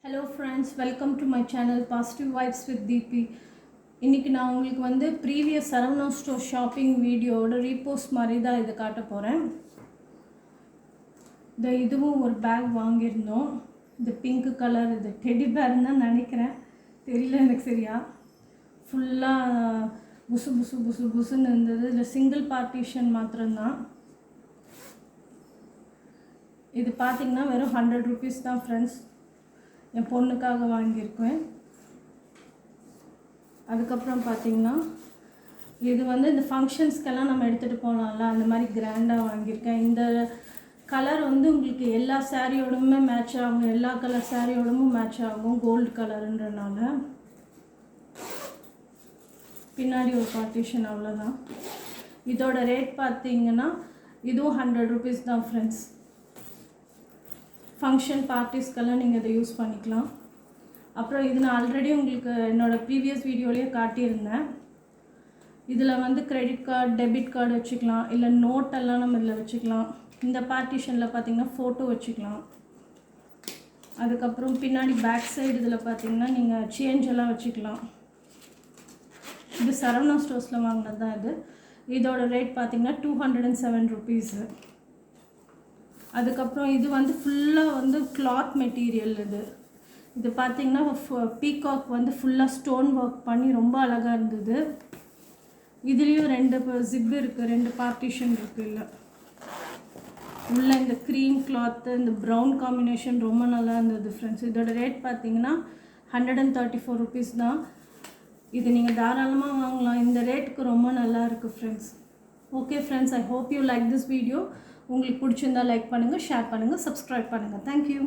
Hello friends, welcome to my channel Positive Vibes with DP. இன்னைக்கு நான் உங்களுக்கு வந்து previous Saravana store shopping video ஓட repost மாதிரி தான் இத காட்ட போறேன். இதுவும் ஒரு பேக் வாங்கியிருந்தோம். இந்த பிங்க் கலர் இது டெடி பேர் தான் நினைக்கிறேன். தெரியல எனக்கு சரியா. ஃபுல்லா புசு புசு புசு புசுன்னு இருந்தது. இது சிங்கிள் பார்ட்டிஷன் மாத்திரம் தான். இது பாத்தீங்கன்னா வெறும் 100 rupees தான் फ्रेंड्स. என் பொண்ணுக்காக வாங்கியிருக்கேன். அதுக்கப்புறம் பார்த்தீங்கன்னா இது வந்து இந்த ஃபங்க்ஷன்ஸ்க்கெல்லாம் நம்ம எடுத்துகிட்டு போகலாம்ல, அந்த மாதிரி கிராண்டாக வாங்கியிருக்கேன். இந்த கலர் வந்து உங்களுக்கு எல்லா சாரியோடமுமே மேட்ச் ஆகும், எல்லா கலர் சாரியோடமும் மேட்ச் ஆகும், கோல்டு கலருன்றனால. பின்னாடி ஒரு பார்ட்டிஷன் அவ்வளோதான். இதோட ரேட் பார்த்தீங்கன்னா இதுவும் 100 rupees தான் ஃப்ரெண்ட்ஸ். ஃபங்க்ஷன் பார்ட்டிஸ்க்கெல்லாம் நீங்கள் இதை யூஸ் பண்ணிக்கலாம். அப்புறம் இது நான் ஆல்ரெடி உங்களுக்கு என்னோடய ப்ரீவியஸ் வீடியோலேயே காட்டியிருந்தேன். இதில் வந்து கிரெடிட் கார்டு, டெபிட் கார்டு வச்சுக்கலாம், இல்லை நோட்டெல்லாம் நம்ம இதில் வச்சுக்கலாம். இந்த பார்ட்டிஷனில் பார்த்திங்கன்னா ஃபோட்டோ வச்சுக்கலாம். அதுக்கப்புறம் பின்னாடி பேக் சைடு இதில் பார்த்திங்கன்னா நீங்கள் சேஞ்ச் எல்லாம் வச்சுக்கலாம். இது சரவணா ஸ்டோர்ஸில் வாங்கினது தான் இது. இதோட ரேட் பார்த்திங்கன்னா 207 rupees. அதுக்கப்புறம் இது வந்து ஃபுல்லாக வந்து கிளாத் மெட்டீரியல். இது பார்த்திங்கன்னா பீகாக் வந்து ஃபுல்லாக ஸ்டோன் ஒர்க் பண்ணி ரொம்ப அழகாக இருந்தது. இதுலேயும் 2 ஜிப் இருக்குது, 2 பார்ட்டிஷன் இருக்குது. இல்லை உள்ள இந்த க்ரீம் கிளாத்து, இந்த ப்ரௌன் காம்பினேஷன் ரொம்ப நல்லா இருந்தது ஃப்ரெண்ட்ஸ். இதோட ரேட் பார்த்திங்கன்னா 134 rupees தான். இது நீங்கள் தாராளமாக வாங்கலாம். இந்த ரேட்டுக்கு ரொம்ப நல்லா இருக்குது friends. Okay friends, I hope you like this video. உங்களுக்கு பிடிச்சிருந்தா லைக் பண்ணுங்கள், ஷேர் பண்ணுங்கள், சப்ஸ்கிரைப் பண்ணுங்கள். தேங்க்யூ.